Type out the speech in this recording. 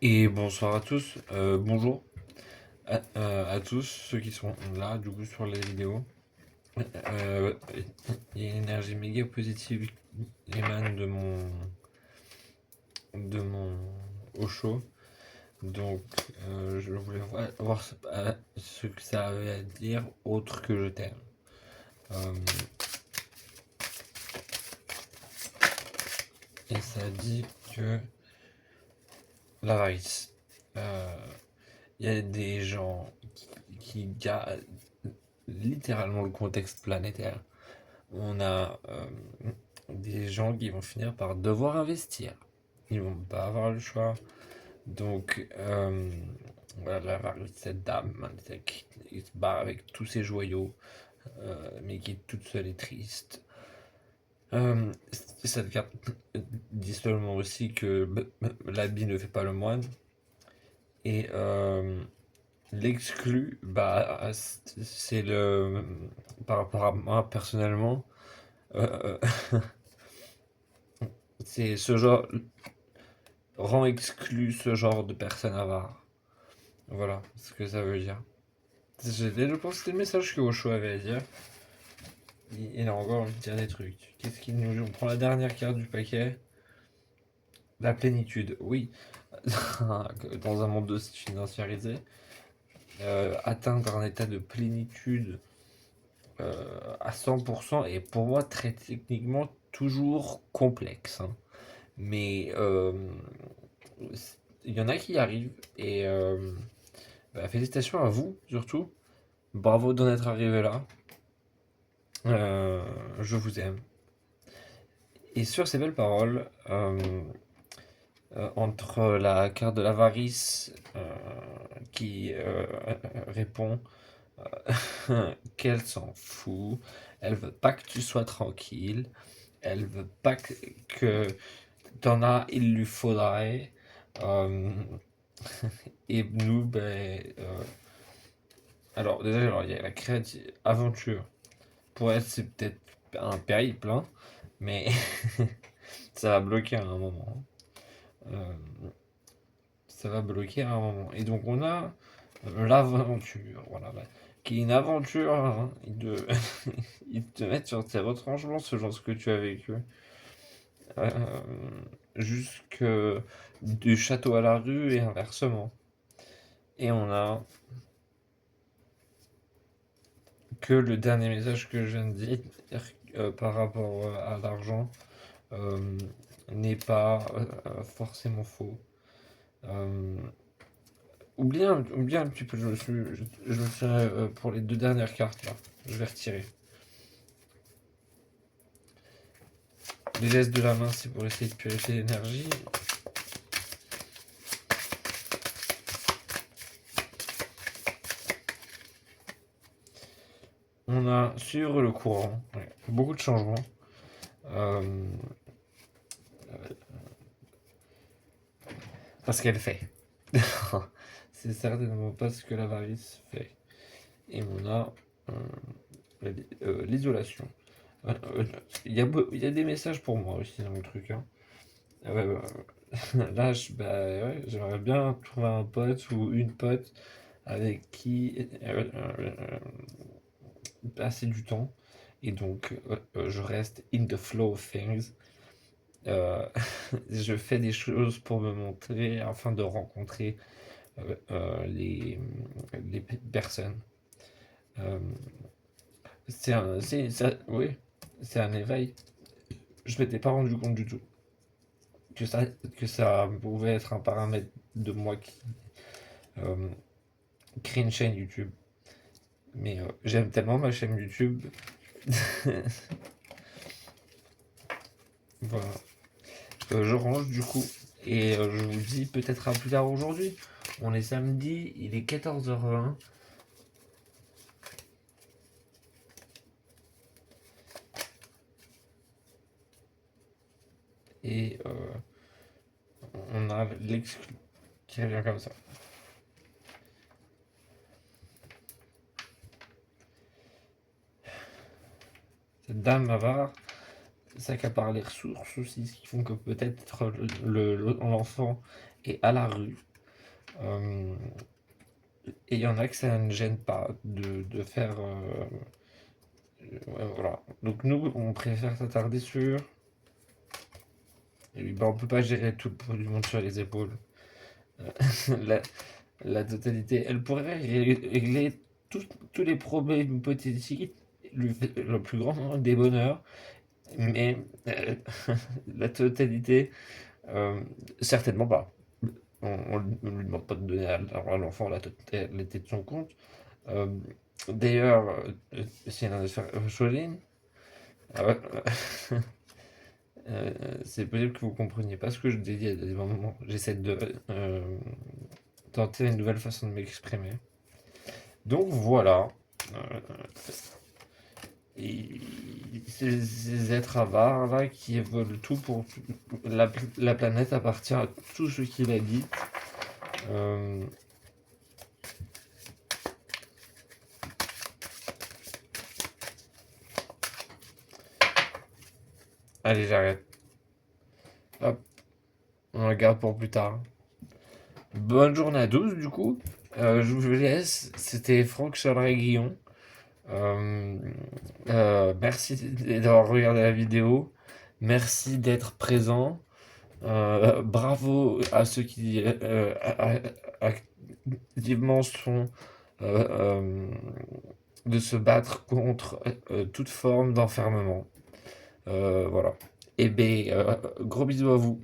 Et bonsoir à tous, bonjour à tous ceux qui sont là du coup sur la vidéo. Euh, il y a une énergie méga positive qui émane de mon Osho. Donc je voulais voir ce que ça avait à dire autre que je t'aime. Euh, et ça dit que l'avarice. Il y a des gens qui gardent littéralement le contexte planétaire. On a des gens qui vont finir par devoir investir. Ils vont pas avoir le choix. Donc, voilà, cette dame, hein, qui se barre avec tous ses joyaux, mais qui est toute seule et triste. Cette carte dit seulement aussi que l'habit ne fait pas le moine. Et l'exclu, bah, c'est le. Par rapport à moi personnellement, euh, c'est ce genre. Rend exclu ce genre de personne avare. Voilà ce que ça veut dire. Je pense que c'était le message que Osho avait à dire. Il a encore envie de dire des trucs. Qu'est-ce qu'il nous dit? On prend la dernière carte du paquet. La plénitude, oui. Dans un monde aussi financiarisé, atteindre un état de plénitude à 100% est pour moi très techniquement toujours complexe, hein. Mais il y en a qui y arrivent et bah, félicitations à vous surtout. Bravo d'en être arrivé là. Je vous aime. Et sur ces belles paroles, entre la carte de l'avarice qui répond qu'elle s'en fout, elle veut pas que tu sois tranquille, elle veut pas que t'en as, il lui faudrait. Euh, et nous, ben, alors déjà, alors, il y a la créative aventure. Pour elle, c'est peut-être un périple, hein, mais ça va bloquer à un moment. Euh, Ça va bloquer à un moment. Et donc on a l'aventure, voilà, bah, qui est une aventure, hein. Ils te mettent sur tes retranchements ce genre ce que tu as vécu. Euh, Jusque du château à la rue et inversement. Et on a que le dernier message que je viens de dire par rapport à l'argent euh, n'est pas forcément faux. Euh, oublie un petit peu, je me suis pour les deux dernières cartes là. Je vais retirer. Les gestes de la main, c'est pour essayer de purifier l'énergie. On a suivre le courant, ouais, beaucoup de changements. Euh, Parce qu'elle fait. C'est certainement pas ce que l'avarice fait. Et on a l'isolation. Il y a des messages pour moi aussi dans le truc, hein. Ouais, là, bah, ouais, j'aimerais bien trouver un pote ou une pote avec qui passer du temps. Et donc, je reste in the flow of things. Euh, je fais des choses pour me montrer afin de rencontrer les personnes. Euh, oui, c'est un éveil. Je m'étais pas rendu compte du tout que ça pouvait être un paramètre de moi qui euh, crée une chaîne YouTube. Mais j'aime tellement ma chaîne YouTube. Voilà. Je range du coup. Et je vous dis peut-être à plus tard aujourd'hui. On est samedi, il est 14h20. Et on a l'exclu qui revient comme ça. Cette dame avare s'accapare les ressources aussi, ce qui font que peut-être l'enfant est à la rue. Euh, et il y en a que ça ne gêne pas de faire. Ouais, voilà. Donc nous, on préfère s'attarder sur. Et ben, on peut pas gérer tout le poids du monde sur les épaules. La, la totalité. Elle pourrait régler tous les problèmes hypothétiques, le plus grand nombre des bonheurs, mais la totalité, euh, certainement pas. On ne lui demande pas de donner à l'enfant la totalité de son compte. Euh, D'ailleurs, c'est une affaire Choline. Euh, euh, c'est possible que vous compreniez pas ce que je dis à des moments. J'essaie de tenter une nouvelle façon de m'exprimer. Donc voilà. Euh, ces êtres avares là qui veulent tout pour la planète appartient à tout ce qu'il habite. Euh, Allez, j'arrête. Hop, on le garde pour plus tard. Bonne journée à tous, du coup. Je vous laisse. C'était Franck Chalret-Guillon. Merci d'avoir regardé la vidéo. Merci d'être présent. Bravo à ceux qui activement sont de se battre contre toute forme d'enfermement. Voilà. Et ben, gros bisous à vous.